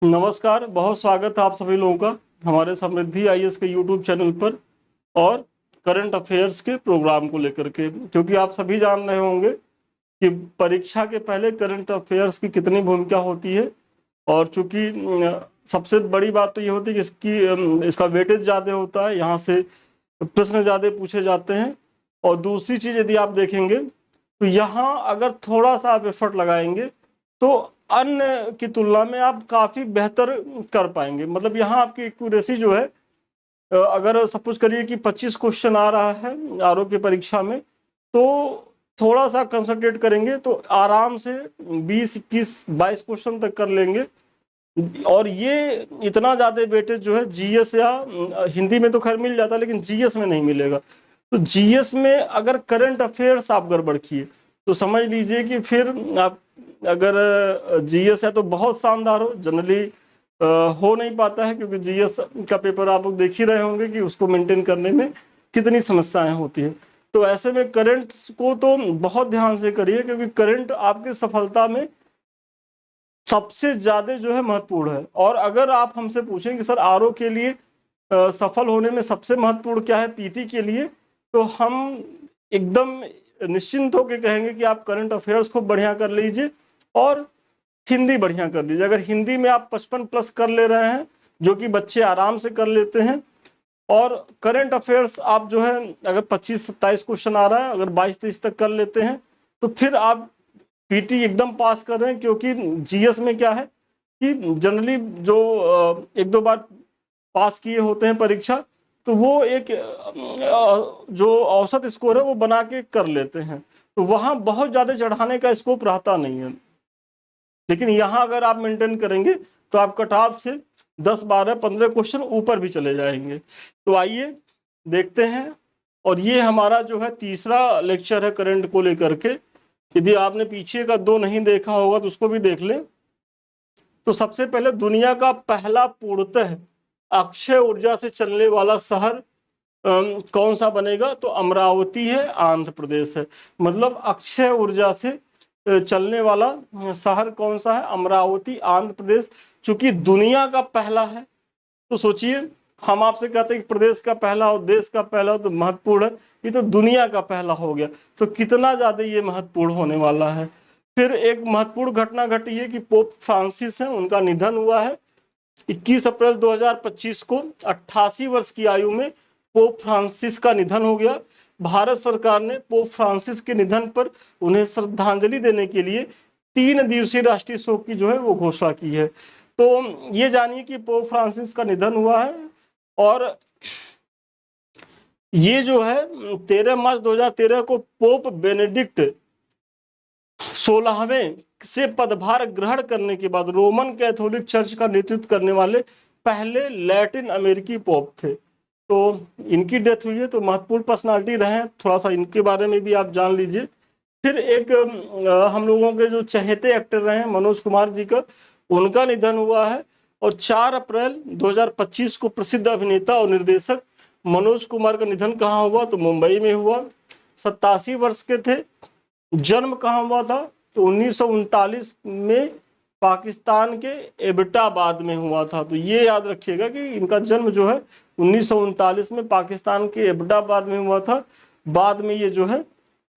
नमस्कार, बहुत स्वागत है आप सभी लोगों का हमारे समृद्धि आईएएस के यूट्यूब चैनल पर और करंट अफेयर्स के प्रोग्राम को लेकर के। क्योंकि आप सभी जान रहे होंगे कि परीक्षा के पहले करंट अफेयर्स की कितनी भूमिका होती है। और चूंकि सबसे बड़ी बात तो ये होती है कि इसका वेटेज ज़्यादा होता है, यहाँ से प्रश्न ज़्यादा पूछे जाते हैं। और दूसरी चीज़ यदि आप देखेंगे तो यहाँ अगर थोड़ा सा आप एफर्ट लगाएंगे तो अन्य की तुलना में आप काफ़ी बेहतर कर पाएंगे। मतलब यहाँ आपकी एक्यूरेसी जो है, अगर सपोज करिए कि 25 क्वेश्चन आ रहा है आरओ की परीक्षा में, तो थोड़ा सा कंसंट्रेट करेंगे तो आराम से 20, 21, 22 क्वेश्चन तक कर लेंगे। और ये इतना ज़्यादा वेटेज जो है जीएस या हिंदी में तो खैर मिल जाता है, लेकिन जीएस में नहीं मिलेगा। तो जीएस में अगर करंट अफेयर्स आप गड़बड़ किए तो समझ लीजिए कि फिर आप, अगर जीएस है तो बहुत शानदार हो, जनरली हो नहीं पाता है, क्योंकि जीएस का पेपर आप लोग देख ही रहे होंगे कि उसको मेंटेन करने में कितनी समस्याएं होती हैं। तो ऐसे में करंट को तो बहुत ध्यान से करिए, क्योंकि करंट आपकी सफलता में सबसे ज्यादा जो है महत्वपूर्ण है। और अगर आप हमसे पूछें कि सर आरओ के लिए सफल होने में सबसे महत्वपूर्ण क्या है पीटी के लिए, तो हम एकदम निश्चिंत होकर कहेंगे कि आप करंट अफेयर्स खूब बढ़िया कर लीजिए और हिंदी बढ़िया कर लीजिए। अगर हिंदी में आप 55+ कर ले रहे हैं, जो कि बच्चे आराम से कर लेते हैं, और करंट अफेयर्स आप जो है अगर 25-27 क्वेश्चन आ रहा है, अगर 22-23 तक कर लेते हैं, तो फिर आप पीटी एकदम पास कर रहे हैं। क्योंकि जीएस में क्या है कि जनरली जो एक दो बार पास किए होते हैं परीक्षा, तो वो एक जो औसत स्कोर है वो बना के कर लेते हैं, तो वहां बहुत ज्यादा चढ़ाने का स्कोप रहता नहीं है। लेकिन यहाँ अगर आप मेंटेन करेंगे तो आप कट ऑफ से 10, 12, 15 क्वेश्चन ऊपर भी चले जाएंगे। तो आइए देखते हैं। और ये हमारा जो है तीसरा लेक्चर है करंट को लेकर के। यदि आपने पीछे का 2 नहीं देखा होगा तो उसको भी देख लें। तो सबसे पहले, दुनिया का पहला पूर्णतः अक्षय ऊर्जा से चलने वाला शहर कौन सा बनेगा? तो अमरावती है, आंध्र प्रदेश है। मतलब अक्षय ऊर्जा से चलने वाला शहर कौन सा है? अमरावती, आंध्र प्रदेश। चूंकि दुनिया का पहला है तो सोचिए, हम आपसे कहते हैं कि प्रदेश का पहला हो, देश का पहला हो तो महत्वपूर्ण है, ये तो दुनिया का पहला हो गया, तो कितना ज्यादा ये महत्वपूर्ण होने वाला है। फिर एक महत्वपूर्ण घटना घटी है कि पोप फ्रांसिस है, उनका निधन हुआ है 21 अप्रैल 2025 को। 88 वर्ष की आयु में पोप फ्रांसिस का निधन हो गया। भारत सरकार ने पोप फ्रांसिस के निधन पर उन्हें श्रद्धांजलि देने के लिए 3 दिवसीय राष्ट्रीय शोक की जो है वो घोषणा की है। तो ये जानिए कि पोप फ्रांसिस का निधन हुआ है। और ये जो है 13 मार्च 2013 को पोप बेनेडिक्ट 16वें से पदभार ग्रहण करने के बाद रोमन कैथोलिक चर्च का नेतृत्व करने वाले पहले लैटिन अमेरिकी पोप थे। तो इनकी डेथ हुई है, तो महत्वपूर्ण पर्सनालिटी रहे हैं, थोड़ा सा इनके बारे में भी आप जान लीजिए। फिर एक हम लोगों के जो चहेते एक्टर रहे हैं मनोज कुमार जी का, उनका निधन हुआ है। और 4 अप्रैल 2025 को प्रसिद्ध अभिनेता और निर्देशक मनोज कुमार का निधन कहाँ हुआ? तो मुंबई में हुआ। 87 वर्ष के थे। जन्म कहाँ हुआ था? तो 1939 में पाकिस्तान के एबटाबाद में हुआ था। तो ये याद रखिएगा कि इनका जन्म जो है 1939 में पाकिस्तान के एबटाबाद में हुआ था। बाद में ये जो है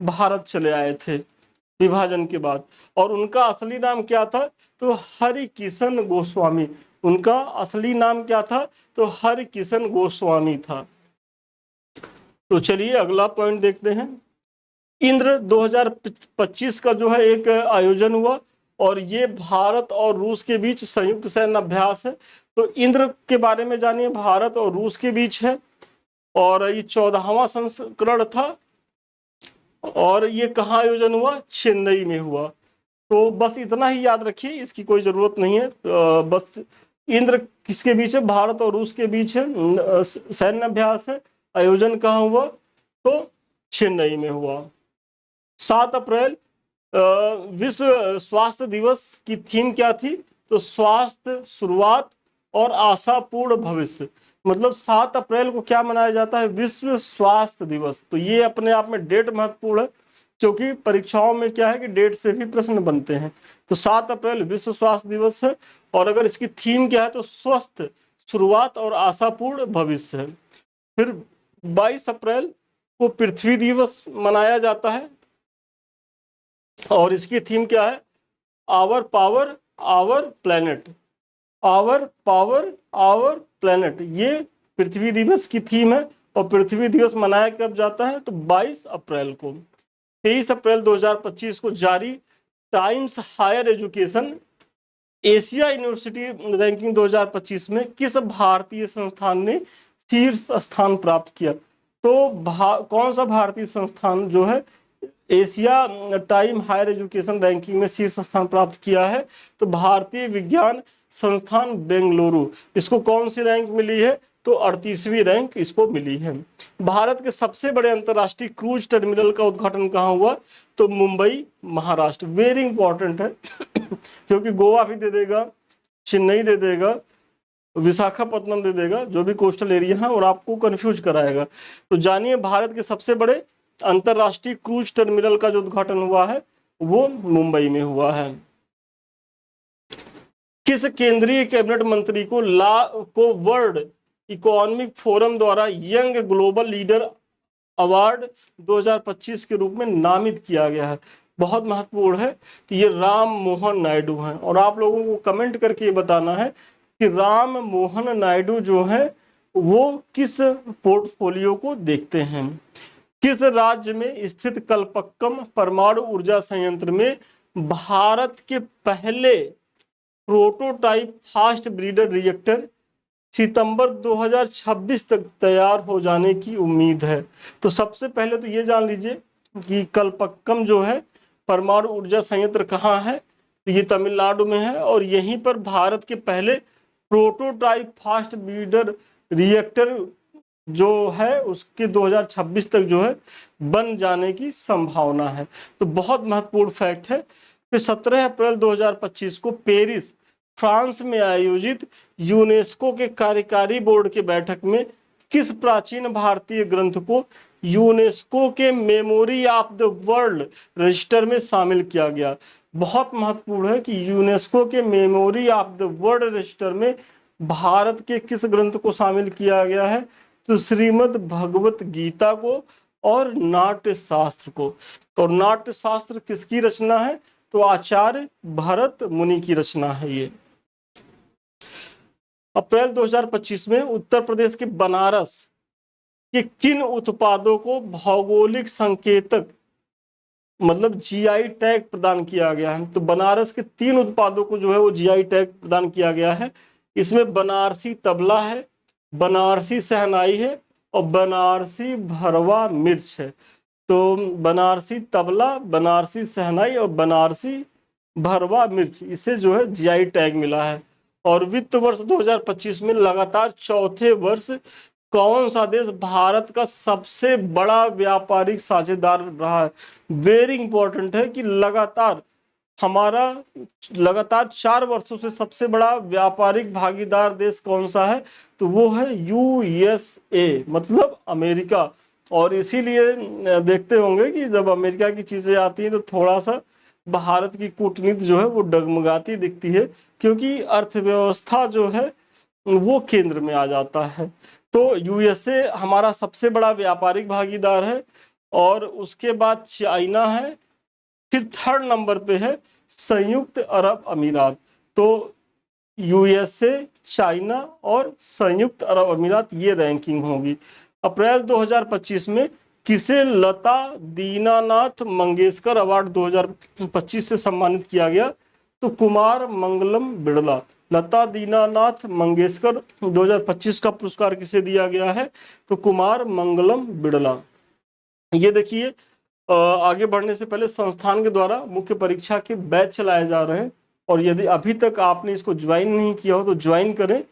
भारत चले आए थे विभाजन के बाद। और उनका असली नाम क्या था? तो हरिकिशन गोस्वामी। उनका असली नाम क्या था? तो हरिकिशन गोस्वामी था। तो चलिए अगला पॉइंट देखते हैं। इंद्र 2025 का जो है एक आयोजन हुआ, और ये भारत और रूस के बीच संयुक्त सैन्य अभ्यास है। तो इंद्र के बारे में जानिए, भारत और रूस के बीच है, और ये 14वां संस्करण था। और ये कहाँ आयोजन हुआ? चेन्नई में हुआ। तो बस इतना ही याद रखिए, इसकी कोई जरूरत नहीं है। बस इंद्र किसके बीच है? भारत और रूस के बीच है, सैन्य अभ्यास है। आयोजन कहाँ हुआ? तो चेन्नई में हुआ। 7 अप्रैल विश्व स्वास्थ्य दिवस की थीम क्या थी? तो स्वास्थ्य, शुरुआत और आशापूर्ण भविष्य। मतलब 7 अप्रैल को क्या मनाया जाता है? विश्व स्वास्थ्य दिवस। तो ये अपने आप में डेट महत्वपूर्ण है, क्योंकि परीक्षाओं में क्या है कि डेट से भी प्रश्न बनते हैं। तो 7 अप्रैल विश्व स्वास्थ्य दिवस है। और अगर इसकी थीम क्या है तो स्वस्थ शुरुआत और आशापूर्ण भविष्य है। फिर 22 अप्रैल को पृथ्वी दिवस मनाया जाता है और इसकी थीम क्या है, our power our planet, our power our planet, ये पृथ्वी दिवस की थीम है। और पृथ्वी दिवस मनाया कब जाता है तो 22 अप्रैल को। 23 अप्रैल 2025 को जारी Times Higher Education Asia University ranking 2025 में किस भारतीय संस्थान ने शीर्ष स्थान प्राप्त किया। तो कौन सा भारतीय संस्थान जो है Asia Time Higher Education ranking में शीर्ष स्थान प्राप्त किया है, तो भारतीय विज्ञान संस्थान बेंगलुरु। इसको कौन सी रैंक मिली है तो 38वीं रैंक इसको मिली है। भारत के सबसे बड़े अंतर्राष्ट्रीय क्रूज टर्मिनल का उद्घाटन कहाँ हुआ तो मुंबई महाराष्ट्र। वेरी इंपॉर्टेंट है क्योंकि गोवा भी दे देगा, चेन्नई दे देगा, विशाखापट्टनम दे देगा, जो भी कोस्टल एरिया है, और आपको कंफ्यूज कराएगा। तो जानिए भारत के सबसे बड़े अंतरराष्ट्रीय क्रूज टर्मिनल का जो उद्घाटन हुआ है वो मुंबई में हुआ है। किस केंद्रीय कैबिनेट मंत्री को वर्ल्ड इकोनॉमिक फोरम द्वारा यंग ग्लोबल लीडर अवार्ड 2025 के रूप में नामित किया गया है। बहुत महत्वपूर्ण है कि ये राम मोहन नायडू हैं, और आप लोगों को कमेंट करके ये बताना है कि राम मोहन नायडू जो है वो किस पोर्टफोलियो को देखते हैं। किस राज्य में स्थित कलपक्कम परमाणु ऊर्जा संयंत्र में भारत के पहले प्रोटोटाइप फास्ट ब्रीडर रिएक्टर सितंबर 2026 तक तैयार हो जाने की उम्मीद है। तो सबसे पहले तो ये जान लीजिए कि कलपक्कम जो है परमाणु ऊर्जा संयंत्र कहाँ है, तो ये तमिलनाडु में है, और यहीं पर भारत के पहले प्रोटोटाइप फास्ट ब्रीडर रिएक्टर जो है उसके 2026 तक जो है बन जाने की संभावना है। तो बहुत महत्वपूर्ण फैक्ट है। फिर 17 अप्रैल 2025 को पेरिस फ्रांस में आयोजित यूनेस्को के कार्यकारी बोर्ड की बैठक में किस प्राचीन भारतीय ग्रंथ को यूनेस्को के memory of the world register में शामिल किया गया। बहुत महत्वपूर्ण है कि यूनेस्को के memory of the world register में भारत के किस ग्रंथ को शामिल किया गया है तो श्रीमद् भगवत गीता को और नाट्य शास्त्र को। तो नाट्य शास्त्र किसकी रचना है तो आचार्य भरत मुनि की रचना है ये। अप्रैल 2025 में उत्तर प्रदेश के बनारस के किन उत्पादों को भौगोलिक संकेतक मतलब जीआई टैग प्रदान किया गया है। तो बनारस के 3 उत्पादों को जो है वो जीआई टैग प्रदान किया गया है। इसमें बनारसी तबला है, बनारसी शहनाई है और बनारसी भरवा मिर्च है। तो बनारसी तबला, बनारसी शहनाई और बनारसी भरवा मिर्च, इसे जो है जीआई टैग मिला है। और वित्त वर्ष 2025 में लगातार चौथे वर्ष कौन सा देश भारत का सबसे बड़ा व्यापारिक साझेदार रहा है। वेरी इंपॉर्टेंट है कि लगातार 4 वर्षों से सबसे बड़ा व्यापारिक भागीदार देश कौन सा है तो वो है यूएसए, मतलब अमेरिका। और इसीलिए देखते होंगे कि जब अमेरिका की चीजें आती हैं तो थोड़ा सा भारत की कूटनीति जो है वो डगमगाती दिखती है, क्योंकि अर्थव्यवस्था जो है वो केंद्र में आ जाता है। तो यूएसए हमारा सबसे बड़ा व्यापारिक भागीदार है, और उसके बाद चाइना है, फिर 3rd नंबर पे है संयुक्त अरब अमीरात। तो यूएसए, चाइना और संयुक्त अरब अमीरात ये रैंकिंग होगी। अप्रैल 2025 में किसे लता दीनानाथ मंगेशकर अवार्ड 2025 से सम्मानित किया गया तो कुमार मंगलम बिड़ला। लता दीनानाथ मंगेशकर 2025 का पुरस्कार किसे दिया गया है तो कुमार मंगलम बिड़ला। ये देखिए आगे बढ़ने से पहले संस्थान के द्वारा मुख्य परीक्षा के बैच चलाए जा रहे हैं, और यदि अभी तक आपने इसको ज्वाइन नहीं किया हो तो ज्वाइन करें,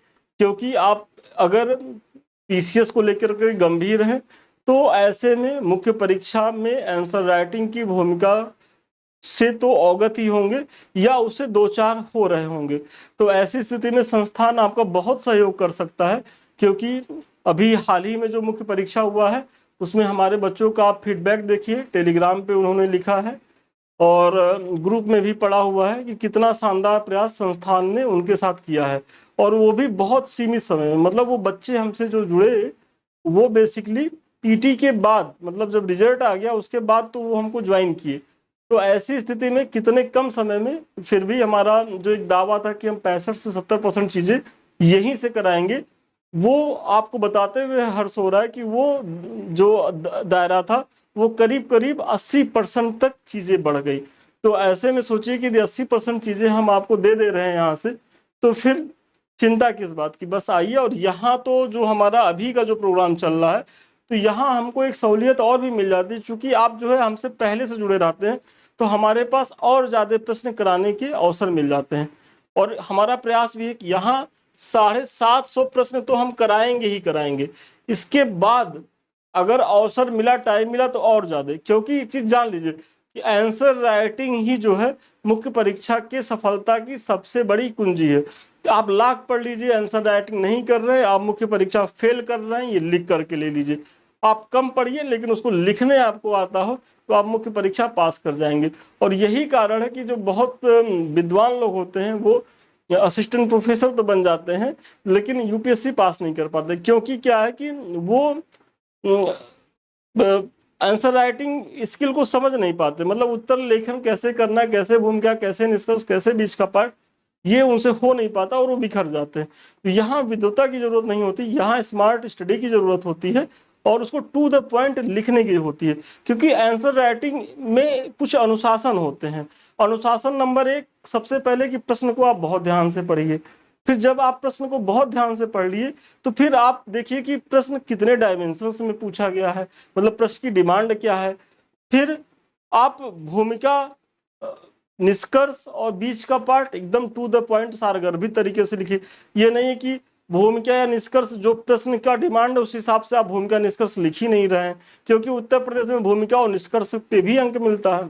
क्योंकि आप अगर पीसीएस को लेकर के गंभीर हैं तो ऐसे में मुख्य परीक्षा में आंसर राइटिंग की भूमिका से तो अवगत ही होंगे या उससे 2-4 हो रहे होंगे। तो ऐसी स्थिति में संस्थान आपका बहुत सहयोग कर सकता है, क्योंकि अभी हाल ही में जो मुख्य परीक्षा हुआ है उसमें हमारे बच्चों का आप फीडबैक देखिए, टेलीग्राम पे उन्होंने लिखा है और ग्रुप में भी पड़ा हुआ है कि कितना शानदार प्रयास संस्थान ने उनके साथ किया है, और वो भी बहुत सीमित समय में। मतलब वो बच्चे हमसे जो जुड़े वो बेसिकली पीटी के बाद, मतलब जब रिजल्ट आ गया उसके बाद तो वो हमको ज्वाइन किए। तो ऐसी स्थिति में कितने कम समय में फिर भी हमारा जो एक दावा था कि हम 65 से 70% चीजें यहीं से कराएंगे, वो आपको बताते हुए हर्ष हो रहा है कि वो जो दायरा था वो करीब करीब 80% तक चीजें बढ़ गई। तो ऐसे में सोचिए कि यदि 80% चीजें हम आपको दे रहे हैं यहाँ से, तो फिर चिंता किस बात की। बस आइए। और यहाँ तो जो हमारा अभी का जो प्रोग्राम चल रहा है, तो यहाँ हमको एक सहूलियत और भी मिल जाती है, चूंकि आप जो है हमसे पहले से जुड़े रहते हैं, तो हमारे पास और ज्यादा प्रश्न कराने के अवसर मिल जाते हैं। और हमारा प्रयास भी है कि यहाँ 750 प्रश्न तो हम कराएंगे ही कराएंगे। इसके बाद अगर अवसर मिला, टाइम मिला, तो और ज्यादा, क्योंकि एक चीज जान लीजिए कि आंसर राइटिंग ही जो है मुख्य परीक्षा के सफलता की सबसे बड़ी कुंजी है। तो आप लाख पढ़ लीजिए, आंसर राइटिंग नहीं कर रहे, आप मुख्य परीक्षा फेल कर रहे हैं, ये लिख करके ले लीजिए। आप कम पढ़िए लेकिन उसको लिखने आपको आता हो, तो आप मुख्य परीक्षा पास कर जाएंगे। और यही कारण है कि जो बहुत विद्वान लोग होते हैं वो असिस्टेंट प्रोफेसर तो बन जाते हैं, लेकिन यूपीएससी पास नहीं कर पाते। क्योंकि क्या है कि वो आंसर राइटिंग स्किल को समझ नहीं पाते। मतलब उत्तर लेखन कैसे करना, कैसे भूमिका, कैसे निष्कर्ष, कैसे बीच का पार्ट, ये उनसे हो नहीं पाता और वो बिखर जाते हैं। तो यहाँ विद्वता की जरूरत नहीं होती, यहाँ स्मार्ट स्टडी की जरूरत होती है, और उसको टू द पॉइंट लिखने की होती है। क्योंकि आंसर राइटिंग में कुछ अनुशासन होते हैं। अनुशासन नंबर 1, सबसे पहले कि प्रश्न को आप बहुत ध्यान से पढ़िए। फिर जब आप प्रश्न को बहुत ध्यान से पढ़ लिए, तो फिर आप देखिए कि प्रश्न कितने डायमेंशंस में पूछा गया है, मतलब प्रश्न की डिमांड क्या है। फिर आप भूमिका, निष्कर्ष और बीच का पार्ट एकदम टू द पॉइंट सारगर्भित तरीके से लिखिए। ये नहीं है कि भूमिका या निष्कर्ष जो प्रश्न का डिमांड है उस हिसाब से आप भूमिका निष्कर्ष लिख ही नहीं रहे हैं, क्योंकि उत्तर प्रदेश में भूमिका और निष्कर्ष पे भी अंक मिलता है।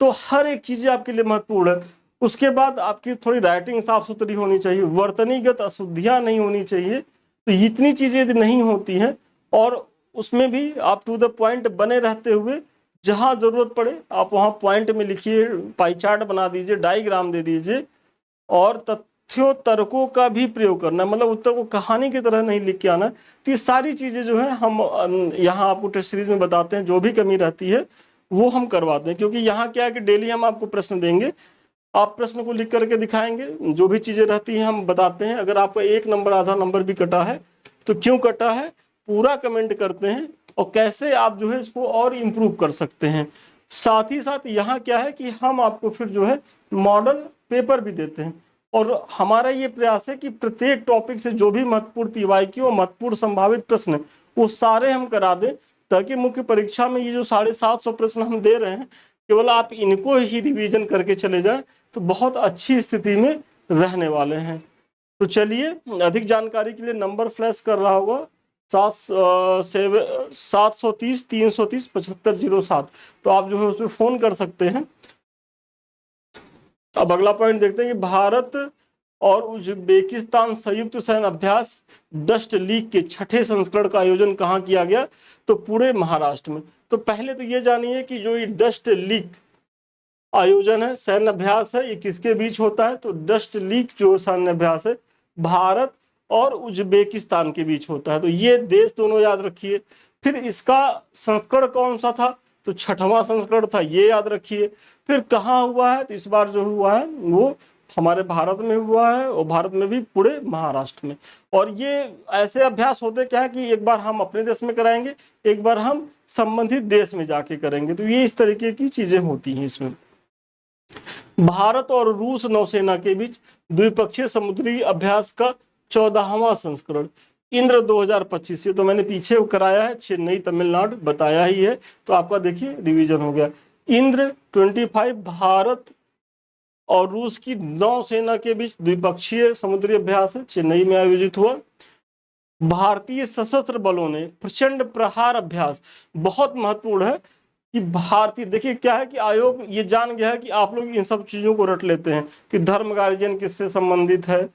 तो हर एक चीज आपके लिए महत्वपूर्ण है। उसके बाद आपकी थोड़ी राइटिंग साफ सुथरी होनी चाहिए, वर्तनीगत अशुद्धियां नहीं होनी चाहिए। तो इतनी चीजें यदि नहीं होती हैं, और उसमें भी आप टू द पॉइंट बने रहते हुए, जहां जरूरत पड़े आप वहां पॉइंट में लिखिए, पाई चार्ट बना दीजिए, डायग्राम दे दीजिए, और तथ्यों तर्कों का भी प्रयोग करना। मतलब उत्तर को कहानी की तरह नहीं लिख के आना। तो ये सारी चीजें जो है हम यहाँ आपको टेस्ट सीरीज में बताते हैं। जो भी कमी रहती है वो हम करवाते हैं, क्योंकि यहाँ क्या है कि डेली हम आपको प्रश्न देंगे, आप प्रश्न को लिख करके दिखाएंगे, जो भी चीजें रहती हैं हम बताते हैं। अगर आपका 1 नंबर आधा नंबर भी कटा है तो क्यों कटा है पूरा कमेंट करते हैं, और कैसे आप जो है इसको और इम्प्रूव कर सकते हैं। साथ ही साथ यहाँ क्या है कि हम आपको फिर जो है मॉडल पेपर भी देते हैं। और हमारा ये प्रयास है कि प्रत्येक टॉपिक से जो भी महत्वपूर्ण पीवाईक्यू और महत्वपूर्ण संभावित प्रश्न वो सारे हम करा दें, ताकि मुख्य परीक्षा में ये जो 750 प्रश्न हम दे रहे हैं, केवल आप इनको ही रिवीजन करके चले जाएं तो बहुत अच्छी स्थिति में रहने वाले हैं। तो चलिए, अधिक जानकारी के लिए नंबर फ्लैश कर रहा होगा 730-330-7507। तो आप जो है उसमें फोन कर सकते हैं। अब अगला पॉइंट देखते हैं कि भारत और उज्बेकिस्तान संयुक्त सैन्य अभ्यास डस्ट लीग के 6ठे संस्करण का आयोजन कहाँ किया गया, तो पूरे महाराष्ट्र में। तो पहले तो ये जानिए कि जो ये डस्ट लीग आयोजन है, सैन्य अभ्यास है, ये किसके बीच होता है, तो डस्ट लीग जो सैन्य अभ्यास है भारत और उज्बेकिस्तान के बीच होता है। तो ये देश दोनों याद रखिए। फिर इसका संस्करण कौन सा था, तो 6वां संस्करण था, ये याद रखिए। फिर कहाँ हुआ है, तो इस बार जो हुआ है वो हमारे भारत में हुआ है, और भारत में भी पूरे महाराष्ट्र में। और ये ऐसे अभ्यास होते क्या है कि एक बार हम अपने देश में कराएंगे, एक बार हम संबंधित देश में जाके करेंगे। तो ये इस तरीके की चीजें होती हैं इसमें। भारत और रूस नौसेना के बीच द्विपक्षीय समुद्री अभ्यास का 14वां संस्करण इंद्र 2025। ये तो मैंने पीछे कराया है, चेन्नई तमिलनाडु बताया ही है, तो आपका देखिए रिवीजन हो गया। इंद्र 25 भारत और रूस की नौसेना के बीच द्विपक्षीय समुद्री अभ्यास है, चेन्नई में आयोजित हुआ। भारतीय सशस्त्र बलों ने प्रचंड प्रहार अभ्यास, बहुत महत्वपूर्ण है कि भारतीय, देखिए क्या है कि आयोग ये जान गया है कि आप लोग इन सब चीजों को रट लेते हैं कि धर्म गार्जियन किससे संबंधित है,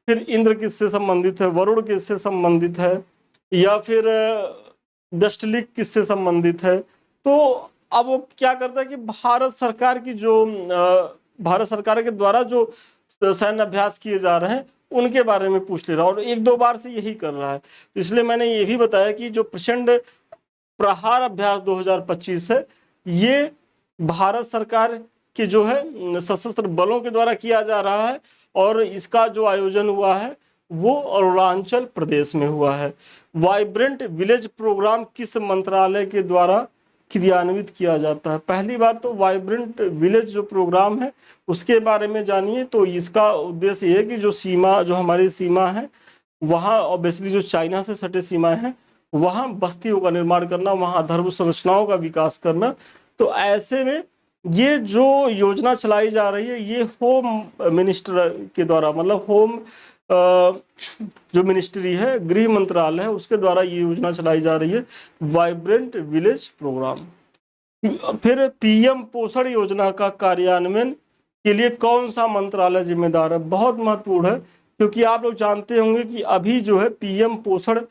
फिर इंद्र किससे संबंधित है, वरुण किससे संबंधित है, या फिर दष्टलिक किससे संबंधित है। तो अब वो क्या करता है कि भारत सरकार की जो भारत सरकार के द्वारा जो सैन्य अभ्यास किए जा रहे हैं उनके बारे में पूछ ले रहा है, और एक दो बार से यही कर रहा है। तो इसलिए मैंने ये भी बताया कि जो प्रचंड प्रहार अभ्यास 2025 है, ये भारत सरकार के जो है सशस्त्र बलों के द्वारा किया जा रहा है, और इसका जो आयोजन हुआ है वो अरुणाचल प्रदेश में हुआ है। वाइब्रेंट विलेज प्रोग्राम किस मंत्रालय के द्वारा क्रियान्वित किया जाता है? पहली बात तो वाइब्रेंट विलेज जो प्रोग्राम है उसके बारे में जानिए। तो इसका उद्देश्य ये है कि जो हमारी सीमा है वहाँ ऑब्वियसली जो चाइना से सटे सीमाएं हैं वहाँ बस्तियों का निर्माण करना, वहाँ आधारभूत संरचनाओं का विकास करना। तो ऐसे में ये जो योजना चलाई जा रही है ये होम मिनिस्टर के द्वारा, मतलब होम जो मिनिस्ट्री है, गृह मंत्रालय है, उसके द्वारा ये योजना चलाई जा रही है, वाइब्रेंट विलेज प्रोग्राम। फिर पीएम पोषण योजना का कार्यान्वयन के लिए कौन सा मंत्रालय जिम्मेदार है? बहुत महत्वपूर्ण है, क्योंकि आप लोग जानते होंगे कि अभी जो है पीएम पोषण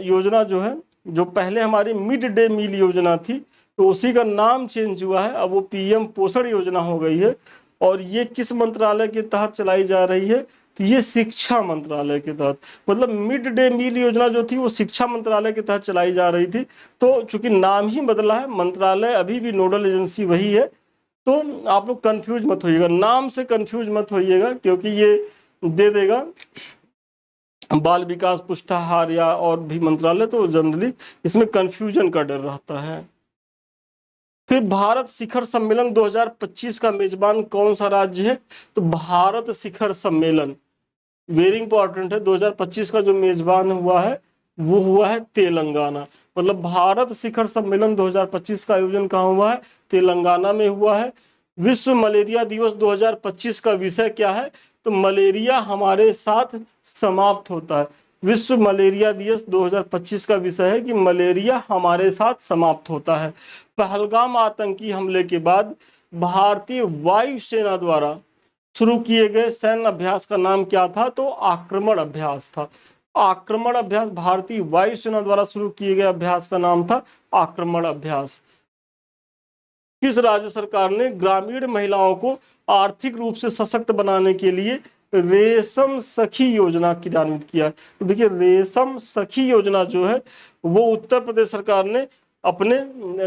योजना जो है, जो पहले हमारी मिड डे मील योजना थी, तो उसी का नाम चेंज हुआ है, अब वो पीएम पोषण योजना हो गई है। और ये किस मंत्रालय के तहत चलाई जा रही है? तो ये शिक्षा मंत्रालय के तहत, मतलब मिड डे मील योजना जो थी वो शिक्षा मंत्रालय के तहत चलाई जा रही थी। तो चूंकि नाम ही बदला है, मंत्रालय अभी भी नोडल एजेंसी वही है, तो आप लोग कंफ्यूज मत होइएगा, नाम से कंफ्यूज मत होइएगा, क्योंकि ये दे देगा बाल विकास पुष्टाहार या और भी मंत्रालय, तो जनरली इसमें कंफ्यूजन का डर रहता है। फिर भारत शिखर सम्मेलन 2025 का मेजबान कौन सा राज्य है? तो भारत शिखर सम्मेलन वेरी इंपॉर्टेंट है, 2025 का जो मेजबान हुआ है वो हुआ है तेलंगाना। मतलब भारत शिखर सम्मेलन 2025 का आयोजन कहाँ हुआ है? तेलंगाना में हुआ है। विश्व मलेरिया दिवस 2025 का विषय क्या है? तो मलेरिया हमारे साथ समाप्त होता है। विश्व मलेरिया दिवस 2025 का विषय है कि मलेरिया हमारे साथ समाप्त होता है। पहलगाम आतंकी हमले के बाद भारतीय वायुसेना द्वारा शुरू किए गए सैन्य अभ्यास का नाम क्या था? तो आक्रमण अभ्यास था। आक्रमण अभ्यास, भारतीय वायुसेना द्वारा शुरू किए गए अभ्यास का नाम था आक्रमण अभ्यास। किस राज्य सरकार ने ग्रामीण महिलाओं को आर्थिक रूप से सशक्त बनाने के लिए रेशम सखी योजना क्रियान्वित किया? तो देखिए, रेशम सखी योजना जो है वो उत्तर प्रदेश सरकार ने अपने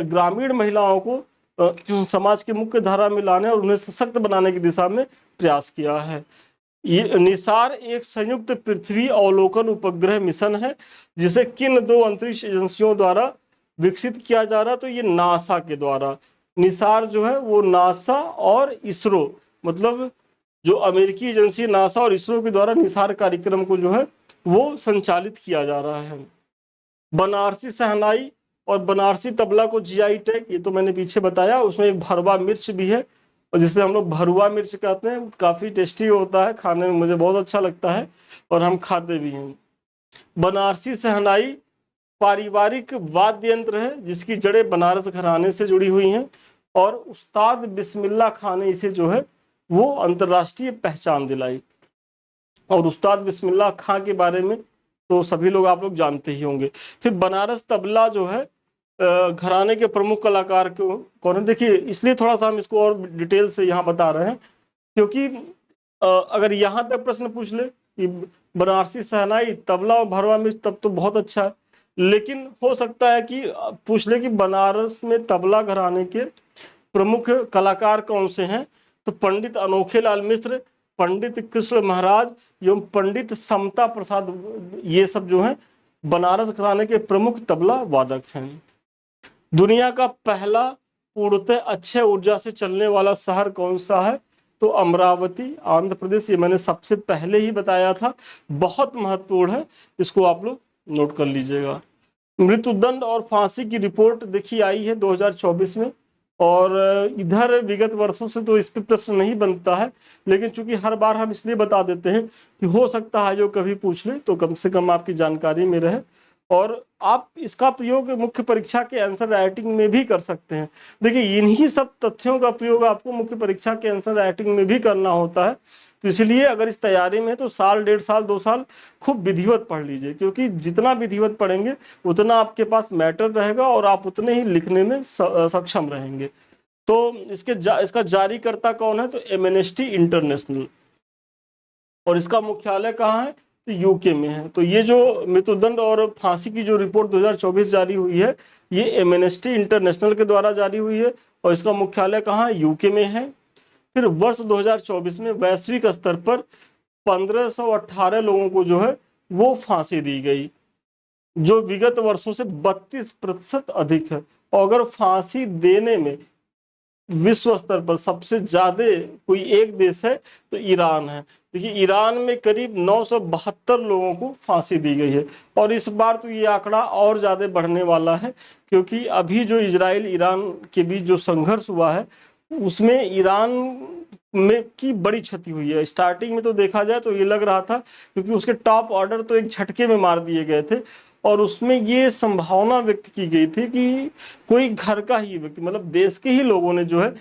ग्रामीण महिलाओं को समाज के मुख्य धारा में लाने और उन्हें सशक्त बनाने की दिशा में प्रयास किया है। ये निसार एक संयुक्त पृथ्वी अवलोकन उपग्रह मिशन है, जिसे किन दो अंतरिक्ष एजेंसियों द्वारा विकसित किया जा रहा है? तो ये नासा के द्वारा। निसार जो है वो नासा और इसरो, मतलब जो अमेरिकी एजेंसी नासा और इसरो के द्वारा निसार कार्यक्रम को जो है वो संचालित किया जा रहा है। बनारसी शहनाई और बनारसी तबला को जीआई टैग, ये तो मैंने पीछे बताया, उसमें एक भरवा मिर्च भी है, और जिसे हम लोग भरुआ मिर्च कहते हैं, काफ़ी टेस्टी होता है खाने में, मुझे बहुत अच्छा लगता है और हम खाते भी हैं। बनारसी शहनाई पारिवारिक वाद्य यंत्र है जिसकी जड़ें बनारस घराने से जुड़ी हुई हैं, और उस्ताद बिस्मिल्लाह खान ने इसे जो है वो अंतर्राष्ट्रीय पहचान दिलाई। और उस्ताद बिस्मिल्लाह खां के बारे में तो सभी लोग आप लोग जानते ही होंगे। फिर बनारस तबला जो है घराने के प्रमुख कलाकार कौन है? देखिए, इसलिए थोड़ा सा हम इसको और डिटेल से यहाँ बता रहे हैं, क्योंकि अगर यहाँ तक प्रश्न पूछ ले कि बनारसी शहनाई, तबला और भरवा मिर्च, तब तो बहुत अच्छा है। लेकिन हो सकता है कि पूछ ले कि बनारस में तबला घराने के प्रमुख कलाकार कौन से हैं? तो पंडित अनोखे लाल मिश्र, पंडित कृष्ण महाराज एवं पंडित समता प्रसाद, ये सब जो हैं बनारस घराने के प्रमुख तबला वादक हैं। दुनिया का पहला पूर्णतः अक्षय ऊर्जा से चलने वाला शहर कौन सा है? तो अमरावती, आंध्र प्रदेश। ये मैंने सबसे पहले ही बताया था, बहुत महत्वपूर्ण है, इसको आप लोग नोट कर लीजिएगा। मृत्युदंड और फांसी की रिपोर्ट देखिए आई है 2024 में, और इधर विगत वर्षों से तो इस पर प्रश्न नहीं बनता है, लेकिन चूंकि हर बार हम इसलिए बता देते हैं कि हो सकता है जो कभी पूछ ले तो कम से कम आपकी जानकारी में रहे, और आप इसका प्रयोग मुख्य परीक्षा के आंसर राइटिंग में भी कर सकते हैं। देखिए, इन्हीं सब तथ्यों का प्रयोग आपको मुख्य परीक्षा के आंसर राइटिंग में भी करना होता है, तो इसलिए अगर इस तैयारी में है तो साल, 1.5 साल, 2 साल खूब विधिवत पढ़ लीजिए, क्योंकि जितना विधिवत पढ़ेंगे उतना आपके पास मैटर रहेगा और आप उतने ही लिखने में सक्षम रहेंगे। तो इसका जारीकर्ता कौन है? तो एमनेस्टी इंटरनेशनल, और इसका मुख्यालय कहाँ है? तो यूके में है। तो ये जो मृत्युदंड और फांसी की जो रिपोर्ट 2024 जारी हुई है, ये एमनेस्टी इंटरनेशनल के द्वारा जारी हुई है और इसका मुख्यालय कहाँ है? यूके में है। फिर वर्ष 2024 में वैश्विक स्तर पर 1518 लोगों को जो है वो फांसी दी गई, जो विगत वर्षों से 32% अधिक है। और अगर फांसी देने में विश्व स्तर पर सबसे ज्यादा कोई एक देश है तो ईरान है। देखिए, ईरान में करीब 972 लोगों को फांसी दी गई है, और इस बार तो ये आंकड़ा और ज्यादा बढ़ने वाला है, क्योंकि अभी जो इजराइल ईरान के बीच जो संघर्ष हुआ है उसमें ईरान में की बड़ी क्षति हुई है। स्टार्टिंग में तो देखा जाए तो ये लग रहा था, क्योंकि उसके टॉप ऑर्डर तो एक झटके में मार दिए गए थे, और उसमें ये संभावना व्यक्त की गई थी कि कोई घर का ही व्यक्ति, मतलब देश के ही लोगों ने जो है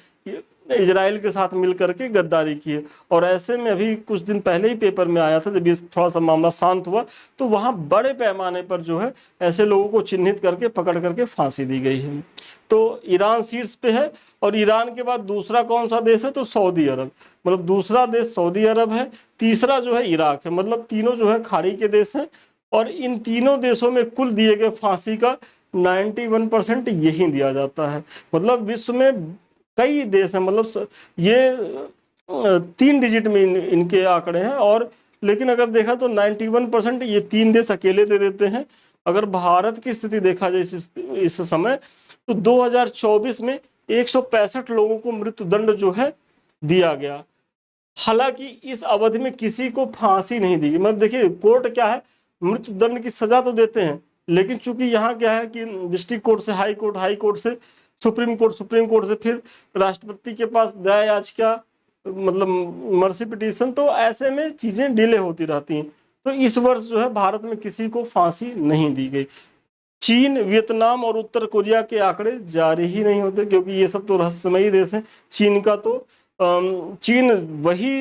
इजराइल के साथ मिलकर के गद्दारी की है। और ऐसे में अभी कुछ दिन पहले ही पेपर में आया था, जब ये थोड़ा सा मामला शांत हुआ, तो वहां बड़े पैमाने पर जो है ऐसे लोगों को चिन्हित करके पकड़ करके फांसी दी गई है। तो ईरान शीर्ष पे है, और ईरान के बाद दूसरा कौन सा देश है? तो सऊदी अरब, मतलब दूसरा देश सऊदी अरब है, तीसरा जो है इराक है। मतलब तीनों जो है खाड़ी के देश हैं, और इन तीनों देशों में कुल दिए गए फांसी का 91% यही दिया जाता है। मतलब विश्व में कई देश हैं, मतलब ये 3 डिजिट में इनके आंकड़े हैं, और लेकिन अगर देखा तो 91% ये 3 देश अकेले दे देते हैं। अगर भारत की स्थिति देखा जाए इस समय, तो 2024 में 165 लोगों को मृत्युदंड जो है दिया गया। हालांकि इस अवधि में किसी को फांसी नहीं दी गई। मतलब देखिए, कोर्ट क्या है, मृत्युदंड की सजा तो देते हैं, लेकिन चूंकि यहाँ क्या है कि डिस्ट्रिक्ट कोर्ट से हाई कोर्ट, हाई कोर्ट से सुप्रीम कोर्ट, सुप्रीम कोर्ट से फिर राष्ट्रपति के पास दया याचिका, मतलब मर्सी पिटीशन, तो ऐसे में चीजें डिले होती रहती हैं। तो इस वर्ष जो है भारत में किसी को फांसी नहीं दी गई। चीन, वियतनाम और उत्तर कोरिया के आंकड़े जारी ही नहीं होते, क्योंकि ये सब तो रहस्यमयी देश हैं। चीन का तो चीन वही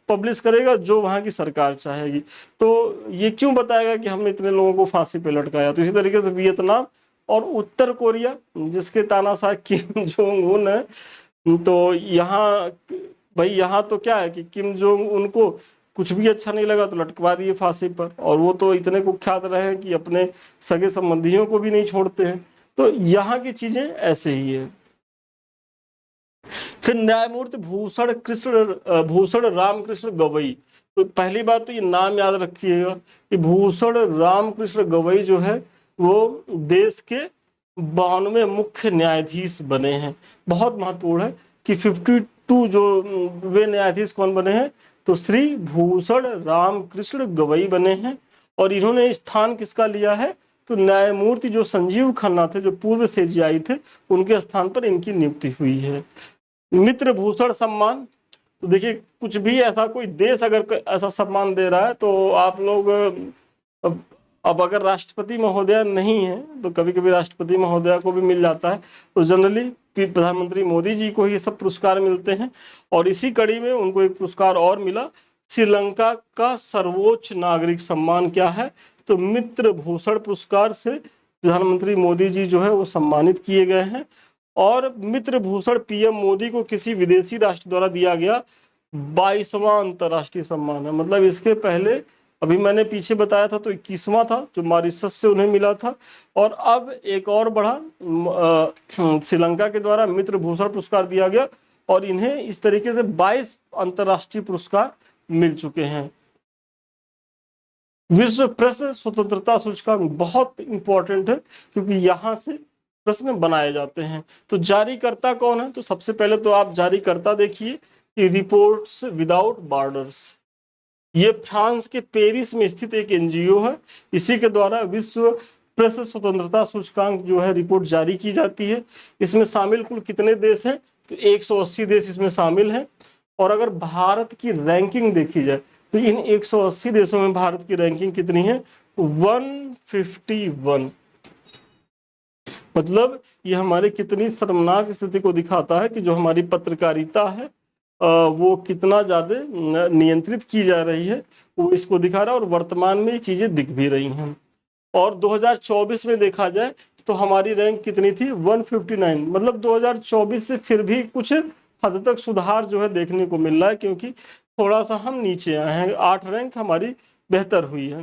पब्लिश करेगा जो वहां की सरकार चाहेगी, तो ये क्यों बताएगा कि हमने इतने लोगों को फांसी पे लटकाया। तो इसी तरीके से वियतनाम और उत्तर कोरिया, जिसके तानाशाह किम जोंग उन है, तो यहाँ भाई यहाँ तो क्या है कि किम जोंग उनको कुछ भी अच्छा नहीं लगा तो लटकवा दिए फांसी पर, और वो तो इतने कुख्यात रहे हैं कि अपने सगे संबंधियों को भी नहीं छोड़ते हैं। तो यहाँ की चीजें ऐसे ही है। फिर न्यायमूर्ति भूषण रामकृष्ण गवई। तो पहली बात तो ये नाम याद रखिएगा कि भूषण रामकृष्ण गवई जो है वो देश के 92 मुख्य न्यायाधीश बने हैं। बहुत महत्वपूर्ण है कि 52 जो वे न्यायाधीश कौन बने हैं? तो श्री भूषण रामकृष्ण गवई बने हैं। और इन्होंने स्थान किसका लिया है? तो न्यायमूर्ति जो संजीव खन्ना थे, जो पूर्व सीजेआई थे, उनके स्थान पर इनकी नियुक्ति हुई है। मित्र भूषण सम्मान, तो देखिए कुछ भी ऐसा कोई देश अगर ऐसा सम्मान दे रहा है तो आप लोग अब अगर राष्ट्रपति महोदया नहीं है तो कभी कभी राष्ट्रपति महोदया को भी मिल जाता है, तो जनरली प्रधानमंत्री मोदी जी को ये सब पुरस्कार मिलते हैं। और इसी कड़ी में उनको एक पुरस्कार और मिला। श्रीलंका का सर्वोच्च नागरिक सम्मान क्या है? तो मित्र भूषण पुरस्कार से प्रधानमंत्री मोदी जी जो है वो सम्मानित किए गए हैं। और मित्र भूषण पीएम मोदी को किसी विदेशी राष्ट्र द्वारा दिया गया 22वां अंतरराष्ट्रीय सम्मान है। मतलब इसके पहले अभी मैंने पीछे बताया था तो 21वां था जो मॉरिशस से उन्हें मिला था, और अब एक और बढ़ा, श्रीलंका के द्वारा मित्र भूषण पुरस्कार दिया गया, और इन्हें इस तरीके से 22 अंतरराष्ट्रीय पुरस्कार मिल चुके हैं। विश्व प्रेस स्वतंत्रता सूचकांक बहुत इंपॉर्टेंट है, क्योंकि यहां से प्रश्न बनाए जाते हैं। तो जारीकर्ता कौन है? तो सबसे पहले तो आप जारीकर्ता देखिए कि रिपोर्ट्स विदाउट बॉर्डर्स, ये फ्रांस के पेरिस में स्थित एक एनजीओ है। इसी के द्वारा विश्व प्रेस स्वतंत्रता सूचकांक जो है रिपोर्ट जारी की जाती है। इसमें शामिल कुल कितने देश हैं? तो 180 देश इसमें शामिल हैं। और अगर भारत की रैंकिंग देखी जाए तो इन 180 देशों में भारत की रैंकिंग कितनी है? 151। मतलब ये हमारी कितनी शर्मनाक स्थिति को दिखाता है कि जो हमारी पत्रकारिता है वो कितना ज़्यादा नियंत्रित की जा रही है वो इसको दिखा रहा है, और वर्तमान में ये चीज़ें दिख भी रही हैं। और 2024 में देखा जाए तो हमारी रैंक कितनी थी, 159। मतलब 2024 से फिर भी कुछ हद तक सुधार जो है देखने को मिल रहा है, क्योंकि थोड़ा सा हम नीचे आए हैं, 8 रैंक हमारी बेहतर हुई है।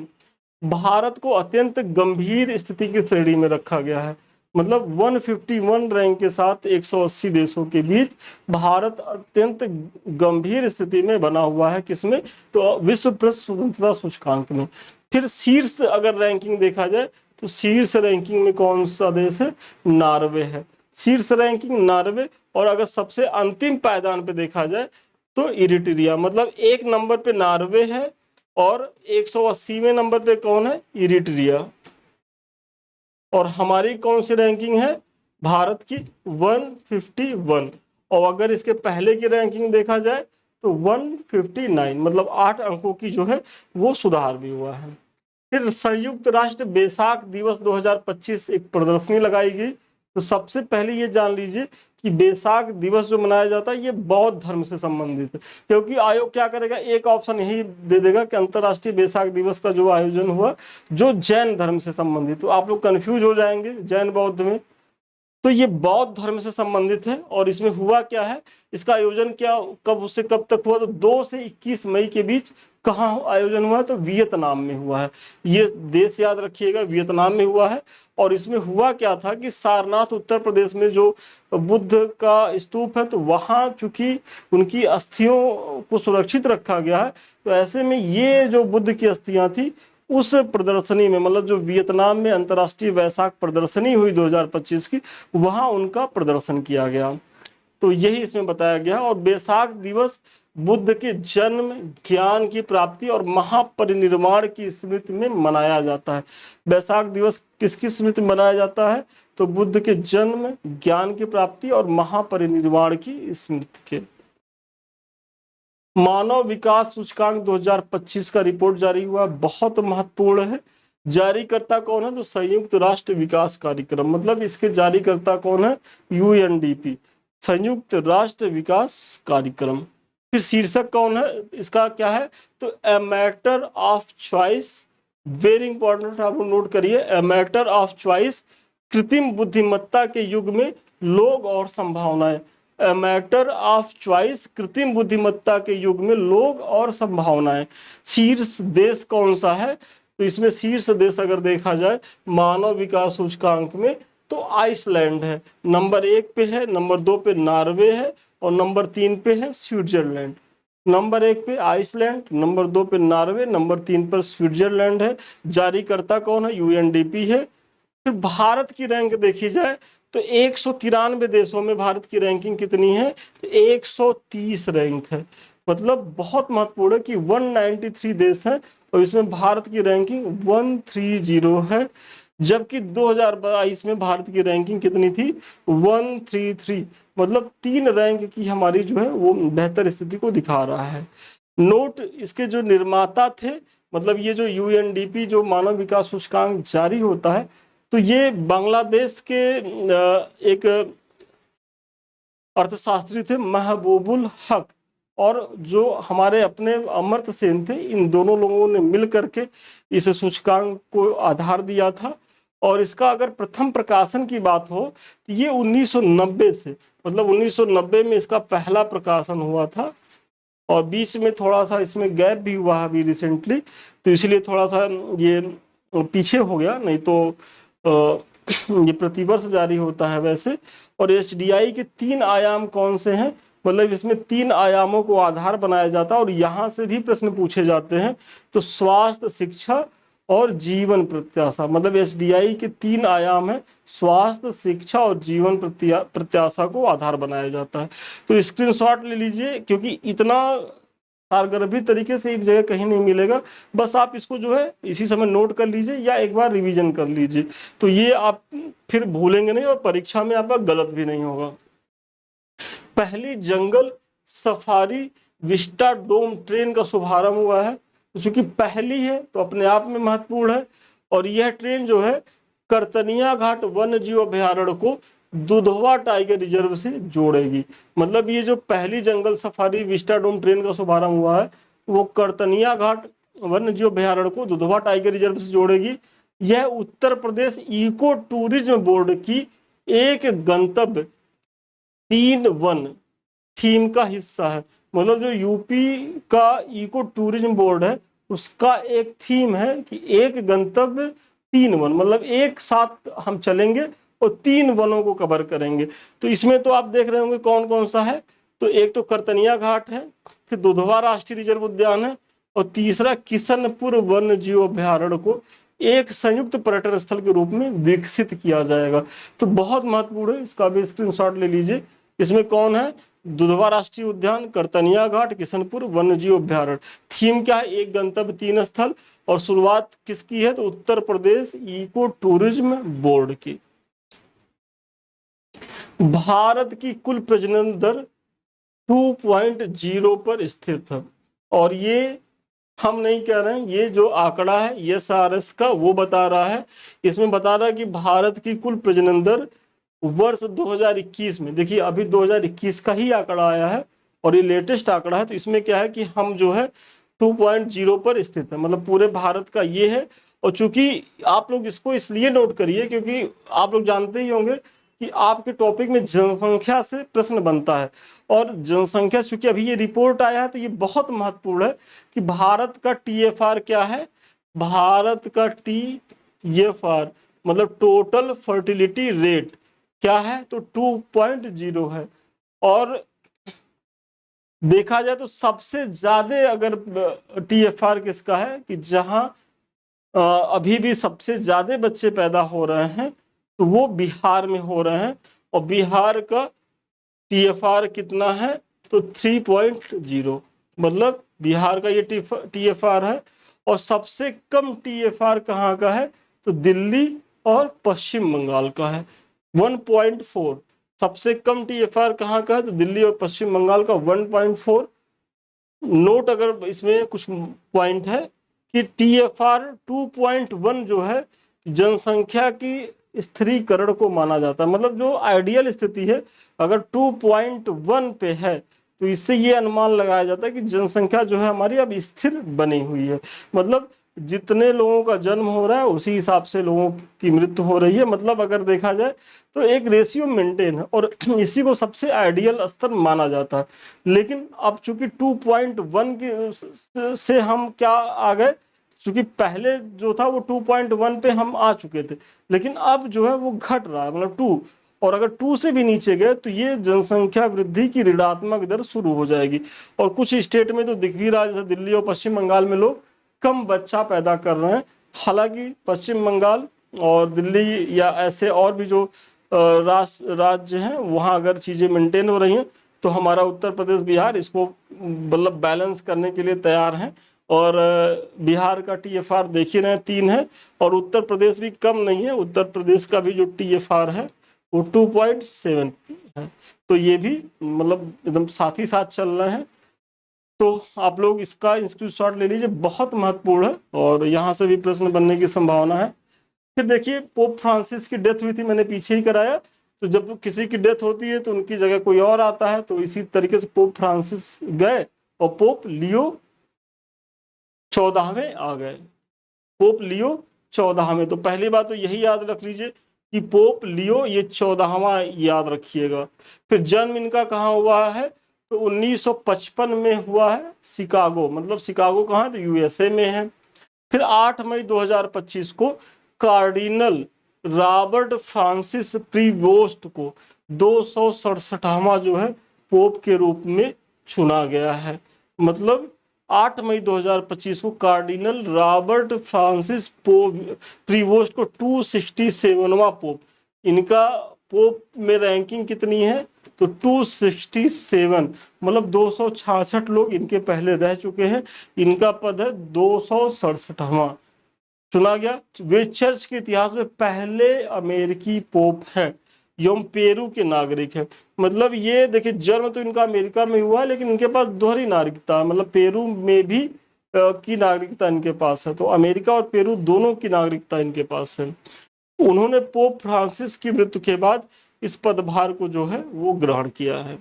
भारत को अत्यंत गंभीर स्थिति की श्रेणी में रखा गया है। मतलब 151 रैंक के साथ 180 देशों के बीच भारत अत्यंत गंभीर स्थिति में बना हुआ है। किसमें, तो विश्व प्रेस स्वतंत्रता सूचकांक में। फिर शीर्ष अगर रैंकिंग देखा जाए तो शीर्ष रैंकिंग में कौन सा देश है, नॉर्वे है। शीर्ष रैंकिंग नॉर्वे। और अगर सबसे अंतिम पायदान पे देखा जाए तो इरिट्रिया। मतलब 1 नंबर पे नॉर्वे है और 180वें नंबर पे कौन है, इरिट्रिया। और हमारी कौन सी रैंकिंग है, भारत की 151। और अगर इसके पहले की रैंकिंग देखा जाए तो 159। मतलब 8 अंकों की जो है वो सुधार भी हुआ है। फिर संयुक्त राष्ट्र बैसाख दिवस 2025 एक प्रदर्शनी लगाई गई। तो सबसे पहले ये जान लीजिए कि बैसाख दिवस जो मनाया जाता है ये बौद्ध धर्म से संबंधित है, क्योंकि आयोग क्या करेगा, एक ऑप्शन यही दे देगा कि अंतरराष्ट्रीय बैसाख दिवस का जो आयोजन हुआ जो जैन धर्म से संबंधित। तो आप लोग कंफ्यूज हो जाएंगे जैन बौद्ध में, तो ये बौद्ध धर्म से संबंधित है। और इसमें हुआ क्या है, इसका आयोजन क्या कब से कब तक हुआ, तो 2 से 21 मई के बीच कहाँ आयोजन हुआ है, तो वियतनाम में हुआ है। ये देश याद रखिएगा, वियतनाम में हुआ है। और इसमें हुआ क्या था कि सारनाथ उत्तर प्रदेश में जो बुद्ध का स्तूप है, तो वहां चूंकि उनकी अस्थियों को सुरक्षित रखा गया है, तो ऐसे में ये जो बुद्ध की अस्थियां थी उस प्रदर्शनी में, मतलब जो वियतनाम में अंतर्राष्ट्रीय वैसाख प्रदर्शनी हुई 2025 की, वहां उनका प्रदर्शन किया गया। तो यही इसमें बताया गया। और बैसाख दिवस बुद्ध के जन्म, ज्ञान की प्राप्ति और महापरिनिर्वाण की स्मृति में मनाया जाता है। बैसाख दिवस किसकी स्मृति में मनाया जाता है, तो बुद्ध के जन्म, ज्ञान की प्राप्ति और महापरिनिर्वाण की स्मृति के। मानव विकास सूचकांक 2025 का रिपोर्ट जारी हुआ, बहुत महत्वपूर्ण है। जारीकर्ता कौन है, तो संयुक्त राष्ट्र विकास कार्यक्रम। मतलब इसके जारीकर्ता कौन है, यूएनडीपी, संयुक्त राष्ट्र विकास कार्यक्रम। फिर शीर्षक कौन है इसका, क्या है, तो a matter of choice. Very important, आप लोग नोट करिए, ए मैटर ऑफ चॉइस, कृत्रिम बुद्धिमत्ता के युग में लोग और संभावनाएं। ए मैटर ऑफ चॉइस, कृत्रिम बुद्धिमत्ता के युग में लोग और संभावनाएं। शीर्ष देश कौन सा है, तो इसमें शीर्ष देश अगर देखा जाए मानव विकास सूचकांक में तो आइसलैंड है। नंबर 1 पे है, नंबर 2 पे नॉर्वे है और नंबर 3 पे है स्विट्जरलैंड। नंबर 1 पे आइसलैंड, नंबर 2 पे नॉर्वे, नंबर 3 पर स्विट्जरलैंड है। जारीकर्ता कौन है, यूएनडीपी है। फिर भारत की रैंक देखी जाए तो 193 देशों में भारत की रैंकिंग कितनी है, तो 130 रैंक है। मतलब बहुत महत्वपूर्ण है कि 193 देश है और इसमें भारत की रैंकिंग 130 है। जबकि 2022 में भारत की रैंकिंग कितनी थी, 133। मतलब 3 रैंक की हमारी जो है वो बेहतर स्थिति को दिखा रहा है। नोट, इसके जो निर्माता थे, मतलब ये जो यूएनडीपी जो मानव विकास सूचकांक जारी होता है, तो ये बांग्लादेश के एक अर्थशास्त्री थे महबूबुल हक, और जो हमारे अपने अमर्त्य सेन थे, इन दोनों लोगों ने मिल करके इस सूचकांक को आधार दिया था। और इसका अगर प्रथम प्रकाशन की बात हो तो ये 1990 से, मतलब 1990 में इसका पहला प्रकाशन हुआ था। और बीच में थोड़ा सा इसमें गैप भी हुआ अभी रिसेंटली, तो इसलिए थोड़ा सा ये पीछे हो गया, नहीं तो ये प्रतिवर्ष जारी होता है वैसे। और एचडीआई के 3 आयाम कौन से हैं, मतलब इसमें 3 आयामों को आधार बनाया जाता है और यहाँ से भी प्रश्न पूछे जाते हैं। तो स्वास्थ्य, शिक्षा और जीवन प्रत्याशा। मतलब एचडीआई के 3 आयाम है, स्वास्थ्य, शिक्षा और जीवन प्रत्याशा को आधार बनाया जाता है। तो स्क्रीनशॉट ले लीजिए, क्योंकि इतना सारगर्भित तरीके से एक जगह कहीं नहीं मिलेगा। बस आप इसको जो है इसी समय नोट कर लीजिए या एक बार रिवीजन कर लीजिए, तो ये आप फिर भूलेंगे नहीं और परीक्षा में आपका गलत भी नहीं होगा। पहली जंगल सफारी विस्टा डोम ट्रेन का शुभारंभ हुआ है। चूंकि पहली है तो अपने आप में महत्वपूर्ण है। और यह ट्रेन जो है करतनिया घाट वन्य जीव अभ्यारण्य को दुधवा टाइगर रिजर्व से जोड़ेगी। मतलब ये जो पहली जंगल सफारी विस्टाडोम ट्रेन का शुभारंभ हुआ है वो करतनिया घाट वन्य जीव अभ्यारण्य को दुधवा टाइगर रिजर्व से जोड़ेगी। यह Uttar Pradesh eco tourism board की एक गंतव्य 3 वन थीम का हिस्सा है। मतलब जो यूपी का इको टूरिज्म बोर्ड है उसका एक थीम है कि एक गंतव्य 3 वन, मतलब एक साथ हम चलेंगे और 3 वनों को कवर करेंगे। तो इसमें तो आप देख रहे होंगे कौन कौन सा है। तो एक तो करतनिया घाट है, फिर दुधवा राष्ट्रीय रिजर्व उद्यान है, और तीसरा किशनपुर वन्य जीव अभ्यारण्य को एक संयुक्त पर्यटन स्थल के रूप में विकसित किया जाएगा। तो बहुत महत्वपूर्ण है, इसका भी स्क्रीनशॉट ले लीजिए। इसमें कौन है? दुधवा राष्ट्रीय उद्यान, करतनिया घाट, किशनपुर वन्य जीव अभ्यारण्य। थीम क्या है? एक गंतव्य 3 स्थल। और शुरुआत किसकी है? तो Uttar Pradesh eco tourism board की। भारत की कुल प्रजनन दर 2.0 पर स्थित है। और ये हम नहीं कह रहे हैं, ये जो आंकड़ा है ESRS का वो बता रहा है। इसमें बता रहा है कि भारत की कुल प्रजनन दर वर्ष 2021 में, देखिए अभी 2021 का ही आंकड़ा आया है और ये लेटेस्ट आंकड़ा है। तो इसमें क्या है कि हम जो है 2.0 पर स्थित है, मतलब पूरे भारत का ये है। और चूंकि आप लोग इसको इसलिए नोट करिए क्योंकि आप लोग जानते ही होंगे कि आपके टॉपिक में जनसंख्या से प्रश्न बनता है। और जनसंख्या चूंकि अभी ये रिपोर्ट आया है तो ये बहुत महत्वपूर्ण है कि भारत का TFR क्या है। भारत का TFR मतलब टोटल फर्टिलिटी रेट क्या है? तो 2.0 है। और देखा जाए तो सबसे ज्यादा अगर TFR किसका है कि जहां अभी भी सबसे ज्यादा बच्चे पैदा हो रहे हैं तो वो बिहार में हो रहे हैं। और बिहार का TFR कितना है? तो 3.0, मतलब बिहार का ये TFR है। और सबसे कम TFR कहाँ का है? तो दिल्ली और पश्चिम बंगाल का है, 1.4। सबसे कम TFR कहाँ का है? तो दिल्ली और पश्चिम बंगाल का 1.4। नोट अगर इसमें कुछ पॉइंट है कि TFR 2.1 जो है जनसंख्या की स्थिरीकरण को माना जाता है। मतलब जो आइडियल स्थिति है अगर 2.1 पे है तो इससे ये अनुमान लगाया जाता है कि जनसंख्या जो है हमारी अब स्थिर बनी हुई है। मतलब जितने लोगों का जन्म हो रहा है उसी हिसाब से लोगों की मृत्यु हो रही है। मतलब अगर देखा जाए तो एक रेशियो मेंटेन है और इसी को सबसे आइडियल स्तर माना जाता है। लेकिन अब चूंकि 2.1 की से हम क्या आ गए, चूंकि पहले जो था वो 2.1 पे हम आ चुके थे, लेकिन अब जो है वो घट रहा है, मतलब 2। और अगर 2 से भी नीचे गए तो ये जनसंख्या वृद्धि की ऋणात्मक दर शुरू हो जाएगी। और कुछ स्टेट में तो दिख भी रहा है, जैसे दिल्ली और पश्चिम बंगाल में लोग कम बच्चा पैदा कर रहे हैं। हालांकि पश्चिम बंगाल और दिल्ली या ऐसे और भी जो राज्य हैं वहाँ अगर चीज़ें मेंटेन हो रही हैं तो हमारा उत्तर प्रदेश बिहार इसको मतलब बैलेंस करने के लिए तैयार है। और बिहार का TFR देख ही रहे हैं 3 है और उत्तर प्रदेश भी कम नहीं है। उत्तर प्रदेश का भी जो TFR है वो 2.7 है। तो ये भी मतलब एकदम साथ ही साथ चल रहे हैं। तो आप लोग इसका स्क्रीनशॉट ले लीजिए, बहुत महत्वपूर्ण है और यहाँ से भी प्रश्न बनने की संभावना है। फिर देखिए पोप फ्रांसिस की डेथ हुई थी, मैंने पीछे ही कराया। तो जब किसी की डेथ होती है तो उनकी जगह कोई और आता है, तो इसी तरीके से पोप फ्रांसिस गए और पोप लियो 14वें आ गए। पोप लियो 14वें, तो पहली बात तो यही याद रख लीजिए कि पोप लियो ये 14वां याद रखिएगा। फिर जन्म इनका कहाँ हुआ है? तो 1955 में हुआ है शिकागो, मतलब शिकागो कहाँ है? तो USA में है। फिर 8 मई 2025 को कार्डिनल रॉबर्ट फ्रांसिस प्रीवोस्ट को 267वां जो है पोप के रूप में चुना गया है। मतलब 8 मई 2025 को कार्डिनल रॉबर्ट फ्रांसिस प्रीवोस्ट को 267वां पोप, इनका पोप में रैंकिंग कितनी है? तो 267, मतलब 266 लोग इनके पहले रह चुके हैं। इनका पद है 267वां चुना गया। वे चर्च के इतिहास में पहले अमेरिकी पोप हैं एवं पेरू के नागरिक हैं। मतलब ये देखिए जन्म तो इनका अमेरिका में हुआ है लेकिन इनके पास दोहरी नागरिकता, मतलब पेरू में भी की नागरिकता इनके पास है। तो अमेरिका और पेरू दोनों की नागरिकता इनके पास है। उन्होंने पोप फ्रांसिस की मृत्यु के बाद इस पदभार को जो है वो ग्रहण किया है।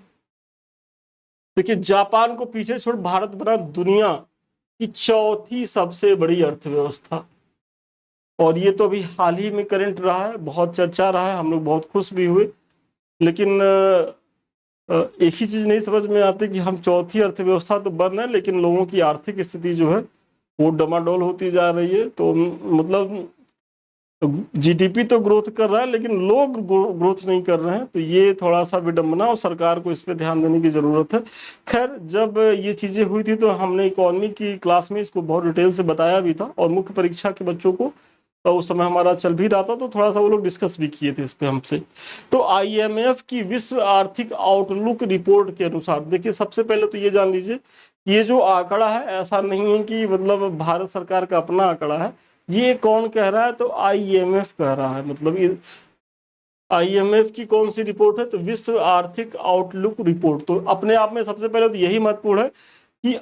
देखिए, जापान को पीछे छोड़ भारत बना दुनिया की चौथी सबसे बड़ी अर्थव्यवस्था। और ये तो अभी हाल ही में करंट रहा है, बहुत चर्चा रहा है, हम लोग बहुत खुश भी हुए। लेकिन एक ही चीज नहीं समझ में आती कि हम चौथी अर्थव्यवस्था तो बन रहे हैं, लेकिन लोगों की आर्थिक स्थिति जो है वो डमाडोल होती जा रही है। तो मतलब जीडीपी तो ग्रोथ कर रहा है, लेकिन लोग ग्रोथ नहीं कर रहे हैं। तो ये थोड़ा सा विडंबना, और सरकार को इस पे ध्यान देने की जरूरत है। खैर, जब ये चीजें हुई थी तो हमने इकोनॉमी की क्लास में इसको बहुत डिटेल से बताया भी था, और मुख्य परीक्षा के बच्चों को तो उस समय हमारा चल भी रहा था, तो थोड़ा सा वो लोग डिस्कस भी किए थे इस पे हमसे। तो आईएमएफ की विश्व आर्थिक आउटलुक रिपोर्ट के अनुसार, देखिए सबसे पहले तो ये जान लीजिए, ये जो आंकड़ा है ऐसा नहीं है कि मतलब भारत सरकार का अपना आंकड़ा है। ये कौन कह रहा है? तो आईएमएफ कह रहा है। मतलब ये आईएमएफ की कौन सी रिपोर्ट है? तो विश्व आर्थिक आउटलुक रिपोर्ट। तो अपने आप में सबसे पहले तो यही महत्वपूर्ण है कि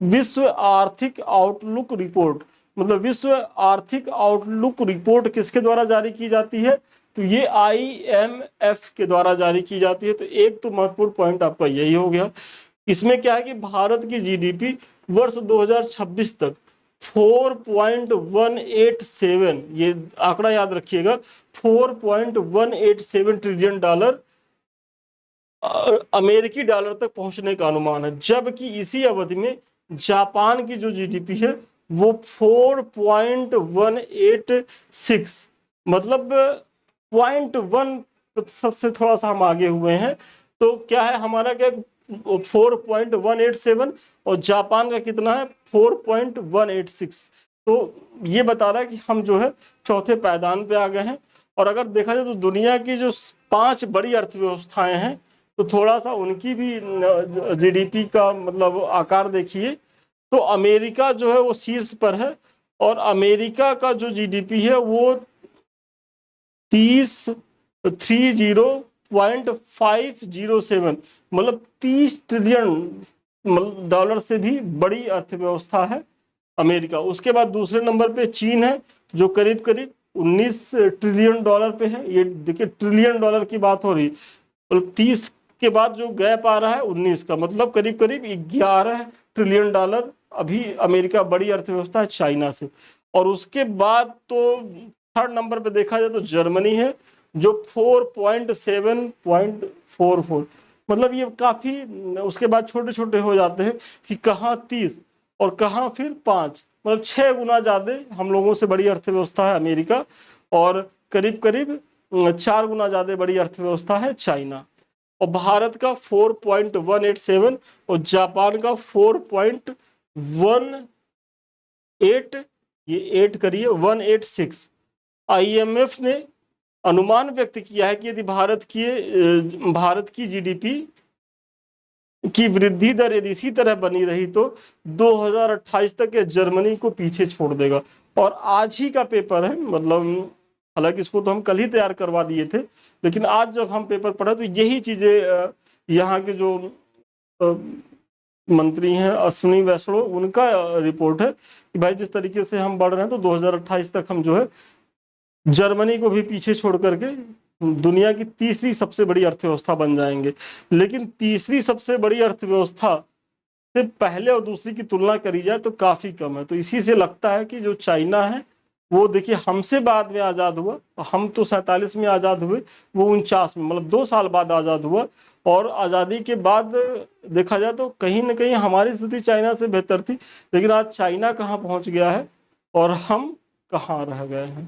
विश्व आर्थिक आउटलुक रिपोर्ट, मतलब विश्व आर्थिक आउटलुक रिपोर्ट किसके द्वारा जारी की जाती है? तो ये आईएमएफ के द्वारा जारी की जाती है। तो एक तो महत्वपूर्ण पॉइंट आपका यही हो गया। इसमें क्या है कि भारत की जीडीपी वर्ष 2026 तक 4.187, ये आंकड़ा याद रखिएगा, 4.187 ट्रिलियन डॉलर अमेरिकी डॉलर तक पहुंचने का अनुमान है। जबकि इसी अवधि में जापान की जो जीडीपी है वो 4.186, मतलब 0.1% से थोड़ा सा हम आगे हुए हैं। तो क्या है हमारा, क्या 4.187, और जापान का कितना है? 4.186। तो ये बता रहा है कि हम जो है चौथे पायदान पे आ गए हैं। और अगर देखा जाए तो दुनिया की जो 5 बड़ी अर्थव्यवस्थाएं हैं, तो थोड़ा सा उनकी भी जीडीपी का मतलब आकार देखिए। तो अमेरिका जो है वो शीर्ष पर है, और अमेरिका का जो जीडीपी है वो 30.507, मतलब 30 ट्रिलियन डॉलर से भी बड़ी अर्थव्यवस्था है अमेरिका। उसके बाद दूसरे नंबर पे चीन है, जो करीब करीब 19 ट्रिलियन डॉलर पे है। ये देखिए, ट्रिलियन डॉलर की बात हो रही, मतलब 30 के बाद जो गैप आ रहा है 19 का, मतलब करीब करीब 11 ट्रिलियन डॉलर अभी अमेरिका बड़ी अर्थव्यवस्था है चाइना से। और उसके बाद तो थर्ड नंबर पे देखा जाए तो जर्मनी है, जो 4.744, मतलब ये काफी, उसके बाद छोटे छोटे हो जाते हैं कि कहाँ 30 और कहाँ फिर 5, मतलब 6 गुना ज्यादा हम लोगों से बड़ी अर्थव्यवस्था है अमेरिका, और करीब करीब 4 गुना ज्यादा बड़ी अर्थव्यवस्था है चाइना। और भारत का 4.187 और जापान का 4.18, ये 8 करिए 186। आईएमएफ ने अनुमान व्यक्त किया है कि यदि भारत की जीडीपी की वृद्धि दर यदि इसी तरह बनी रही तो 2028 तक ये जर्मनी को पीछे छोड़ देगा। और आज ही का पेपर है, मतलब हालांकि इसको तो हम कल ही तैयार करवा दिए थे, लेकिन आज जब हम पेपर पढ़े तो यही चीजें यहाँ के जो मंत्री हैं अश्विनी वैष्णव, उनका रिपोर्ट है कि भाई जिस तरीके से हम बढ़ रहे हैं तो 2028 तक हम जो है जर्मनी को भी पीछे छोड़ करके दुनिया की तीसरी सबसे बड़ी अर्थव्यवस्था बन जाएंगे। लेकिन तीसरी सबसे बड़ी अर्थव्यवस्था से पहले और दूसरी की तुलना करी जाए तो काफी कम है। तो इसी से लगता है कि जो चाइना है वो देखिए हमसे बाद में आजाद हुआ, हम तो 47 में आजाद हुए, वो 49 में, मतलब 2 साल बाद आजाद हुआ। और आज़ादी के बाद देखा जाए तो कहीं ना कहीं हमारी स्थिति चाइना से बेहतर थी, लेकिन आज चाइना कहाँ पहुँच गया है और हम कहाँ रह गए हैं।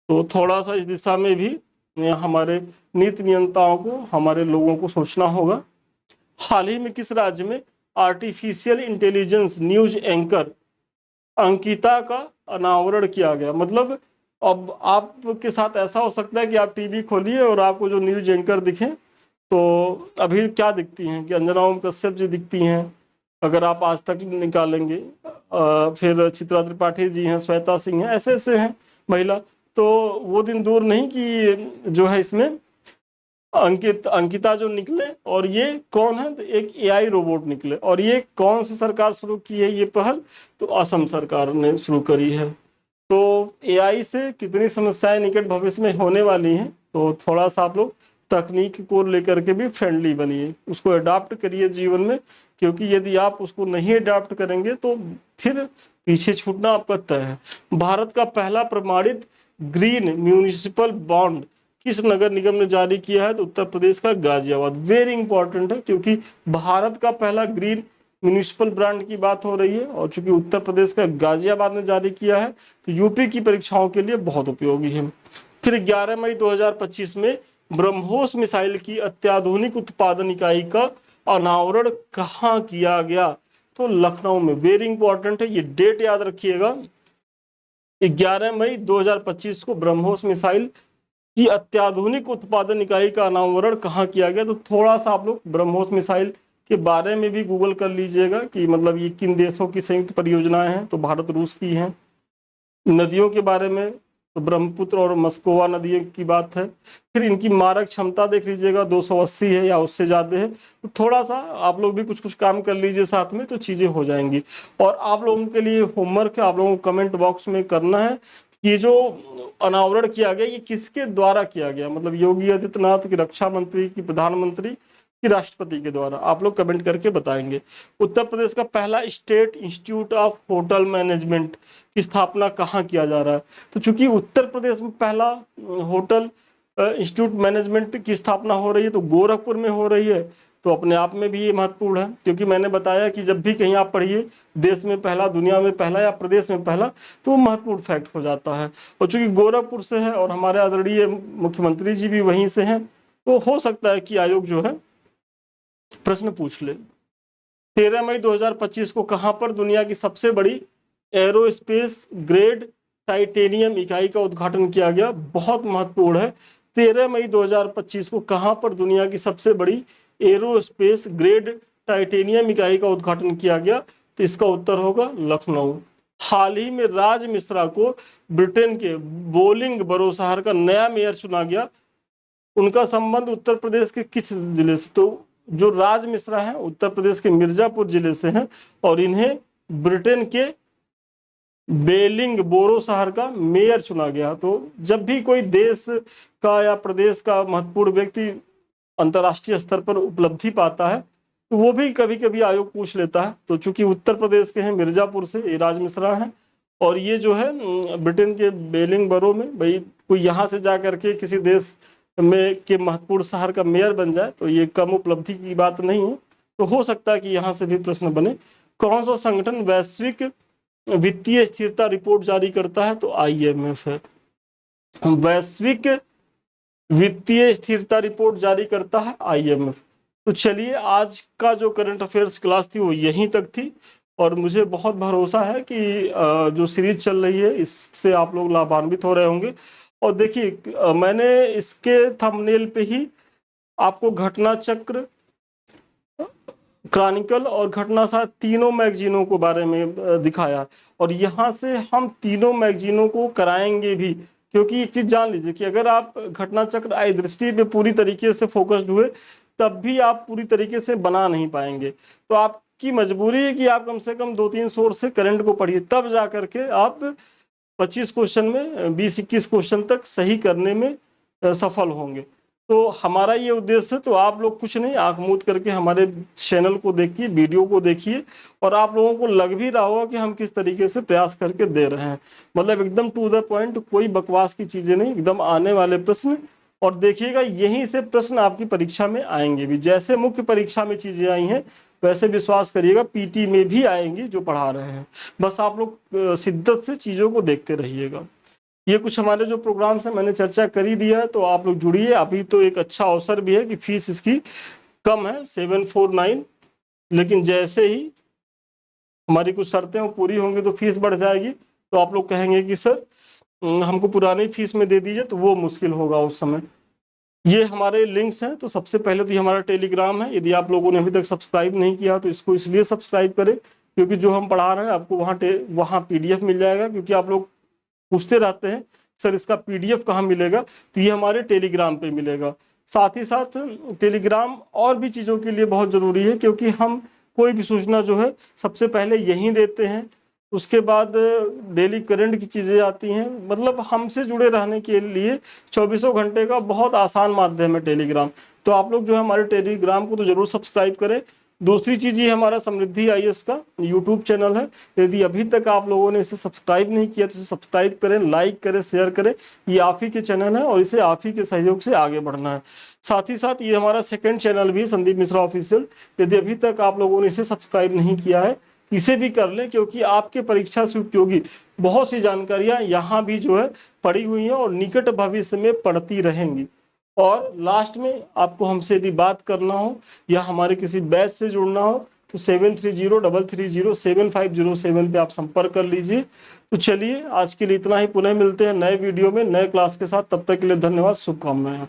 तो थोड़ा सा इस दिशा में भी हमारे नीति नियंताओं को, हमारे लोगों को सोचना होगा। हाल ही में किस राज्य में artificial intelligence news anchor Ankita का अनावरण किया गया? मतलब अब आपके साथ ऐसा हो सकता है कि आप टीवी खोलिए और आपको जो न्यूज एंकर दिखे, तो अभी क्या दिखती हैं कि अंजना ओम कश्यप जी दिखती हैं, अगर आप आज तक निकालेंगे, फिर चित्रा त्रिपाठी जी हैं, श्वेता सिंह हैं, ऐसे ऐसे हैं महिला। तो वो दिन दूर नहीं कि जो है इसमें अंकिता जो निकले। और ये कौन है? तो एक एआई रोबोट निकले। और ये कौन सी सरकार शुरू की है ये पहल? तो असम सरकार ने शुरू करी है। तो एआई से कितनी समस्याएं निकट भविष्य में होने वाली हैं, तो थोड़ा सा आप लोग तकनीक को लेकर के भी फ्रेंडली बनिए, उसको अडॉप्ट करिए जीवन में, क्योंकि यदि आप उसको नहीं अडॉप्ट करेंगे तो फिर पीछे छूटना आपका तय है। भारत का पहला प्रमाणित ग्रीन म्यूनिसिपल बॉन्ड किस नगर निगम ने जारी किया है? तो उत्तर प्रदेश का गाजियाबाद। वेरी इंपॉर्टेंट है, क्योंकि भारत का पहला ग्रीन म्यूनिसिपल ब्रांड की बात हो रही है और चूंकि उत्तर प्रदेश का गाजियाबाद ने जारी किया है तो यूपी की परीक्षाओं के लिए बहुत उपयोगी है। फिर 11 मई 2025 में ब्रह्मोस मिसाइल की अत्याधुनिक उत्पादन इकाई का अनावरण कहाँ किया गया? तो लखनऊ में। वेरी इंपॉर्टेंट है, ये डेट याद रखिएगा। 11 मई 2025 को ब्रह्मोस मिसाइल की अत्याधुनिक उत्पादन इकाई का अनावरण कहाँ किया गया? तो थोड़ा सा आप लोग ब्रह्मोस मिसाइल के बारे में भी गूगल कर लीजिएगा कि मतलब ये किन देशों की संयुक्त परियोजनाएं हैं। तो भारत रूस की हैं। नदियों के बारे में तो ब्रह्मपुत्र और मस्कोवा नदियों की बात है। फिर इनकी मारक क्षमता देख लीजिएगा 280 है या उससे ज़्यादा है। तो थोड़ा सा आप लोग भी कुछ कुछ काम कर लीजिए साथ में, तो चीज़ें हो जाएंगी। और आप लोगों के लिए होमवर्क है, आप लोगों को कमेंट बॉक्स में करना है ये जो अनावरण किया गया ये किसके द्वारा किया गया, मतलब योगी आदित्यनाथ की, रक्षा मंत्री की, प्रधानमंत्री की, राष्ट्रपति के द्वारा? आप लोग कमेंट करके बताएंगे। उत्तर प्रदेश का पहला state institute of hotel management की स्थापना कहाँ किया जा रहा है? तो चूंकि उत्तर प्रदेश में पहला होटल इंस्टीट्यूट मैनेजमेंट की स्थापना हो रही है तो गोरखपुर में हो रही है, तो अपने आप में भी ये महत्वपूर्ण है। क्योंकि मैंने बताया कि जब भी कहीं आप पढ़िए देश में पहला, दुनिया में पहला या प्रदेश में पहला, तो वो महत्वपूर्ण फैक्ट हो जाता है। और चूंकि गोरखपुर से है और हमारे आदरणीय मुख्यमंत्री जी भी वहीं से हैं, तो हो सकता है कि आयोग जो है प्रश्न पूछ ले। 13 मई 2025 को कहां पर दुनिया की सबसे बड़ी एरोस्पेस ग्रेड टाइटेनियम इकाई का उद्घाटन किया गया? बहुत महत्वपूर्ण है। 13 मई 2025 को कहां पर दुनिया की सबसे बड़ी एरोस्पेस ग्रेड टाइटेनियम इकाई का उद्घाटन किया गया? तो इसका उत्तर होगा लखनऊ। हाल ही में राज मिश्रा को ब्रिटेन के बोलिंगबरो शहर का नया मेयर चुना गया। उनका संबंध उत्तर प्रदेश के किस जिले से? तो जो राज मिश्रा हैं उत्तर प्रदेश के मिर्जापुर जिले से हैं और इन्हें ब्रिटेन के बोरो शहर का मेयर चुना गया। तो जब भी कोई देश का या प्रदेश का महत्वपूर्ण व्यक्ति अंतर्राष्ट्रीय स्तर पर उपलब्धि पाता है तो वो भी कभी कभी आयोग पूछ लेता है। तो चूंकि उत्तर प्रदेश के हैं मिर्जापुर से, ये राज मिश्रा हैं और ये जो है ब्रिटेन के बोलिंगबरो में, भाई कोई यहाँ से जा करके किसी देश में के महत्वपूर्ण शहर का मेयर बन जाए तो ये कम उपलब्धि की बात नहीं है। तो हो सकता है कि यहाँ से भी प्रश्न बने। कौन सा संगठन वैश्विक वित्तीय स्थिरता रिपोर्ट जारी करता है? तो IMF है। वैश्विक वित्तीय स्थिरता रिपोर्ट जारी करता है IMF। तो चलिए, आज का जो करंट अफेयर्स क्लास थी वो यहीं तक थी और मुझे बहुत भरोसा है कि जो सीरीज चल रही है इससे आप लोग लाभान्वित हो रहे होंगे। और देखिए मैंने इसके थंबनेल पे ही आपको घटना चक्र, क्रॉनिकल और घटना साथ तीनों मैगजीनों को बारे में दिखाया और यहाँ से हम तीनों मैगजीनों को कराएंगे भी। क्योंकि एक चीज जान लीजिए कि अगर आप घटना चक्र आई दृष्टि पे पूरी तरीके से फोकस्ड हुए तब भी आप पूरी तरीके से बना नहीं पाएंगे। तो आपकी मजबूरी है कि आप कम से कम 2-3 सोर्स से करंट को पढ़िए, तब जा करके आप 25 क्वेश्चन में 20-21 क्वेश्चन तक सही करने में सफल होंगे। तो हमारा ये उद्देश्य है। तो आप लोग कुछ नहीं, आंख मूंद करके हमारे चैनल को देखिए, वीडियो को देखिए और आप लोगों को लग भी रहा होगा कि हम किस तरीके से प्रयास करके दे रहे हैं। मतलब एकदम टू द पॉइंट, कोई बकवास की चीजें नहीं, एकदम आने वाले प्रश्न। और देखिएगा यहीं से प्रश्न आपकी परीक्षा में आएंगे भी। जैसे मुख्य परीक्षा में चीजें आई हैं वैसे विश्वास करिएगा PT में भी आएंगी जो पढ़ा रहे हैं। बस आप लोग शिद्दत से चीजों को देखते रहिएगा। ये कुछ हमारे जो प्रोग्राम्स हैं मैंने चर्चा कर ही दिया है, तो आप लोग जुड़िए। अभी तो एक अच्छा अवसर भी है कि फीस इसकी कम है 749, लेकिन जैसे ही हमारी कुछ शर्तें वो पूरी होंगी तो फीस बढ़ जाएगी। तो आप लोग कहेंगे कि सर हमको पुरानी फीस में दे दीजिए, तो वो मुश्किल होगा उस समय। ये हमारे लिंक्स हैं। तो सबसे पहले तो ये हमारा टेलीग्राम है, यदि आप लोगों ने अभी तक सब्सक्राइब नहीं किया तो इसको इसलिए सब्सक्राइब करें क्योंकि जो हम पढ़ा रहे हैं आपको वहाँ PDF मिल जाएगा। क्योंकि आप लोग पूछते रहते हैं सर इसका PDF कहाँ मिलेगा, तो ये हमारे टेलीग्राम पे मिलेगा। साथ ही साथ टेलीग्राम और भी चीज़ों के लिए बहुत ज़रूरी है क्योंकि हम कोई भी सूचना जो है सबसे पहले यहीं देते हैं। उसके बाद डेली करंट की चीज़ें आती हैं। मतलब हमसे जुड़े रहने के लिए 24 घंटे का बहुत आसान माध्यम है टेलीग्राम। तो आप लोग जो है हमारे टेलीग्राम को तो जरूर सब्सक्राइब करें। दूसरी चीज़ ये हमारा समृद्धि आईएएस का यूट्यूब चैनल है। यदि अभी तक आप लोगों ने इसे सब्सक्राइब नहीं किया तो इसे सब्सक्राइब करें, लाइक करें, शेयर करें। ये आप ही के चैनल है और इसे आप ही के सहयोग से आगे बढ़ना है। साथ ही साथ ये हमारा सेकंड चैनल भी है, संदीप मिश्रा ऑफिशियल। यदि अभी तक आप लोगों ने इसे सब्सक्राइब नहीं किया है, इसे भी कर लें, क्योंकि आपके परीक्षा से उपयोगी बहुत सी जानकारियां यहाँ भी जो है पड़ी हुई हैं और निकट भविष्य में पढ़ती रहेंगी। और लास्ट में आपको हमसे यदि बात करना हो या हमारे किसी बैच से जुड़ना हो तो 7303307507 पे आप संपर्क कर लीजिए। तो चलिए आज के लिए इतना ही, पुनः मिलते हैं नए वीडियो में नए क्लास के साथ। तब तक के लिए धन्यवाद, शुभकामनाएं।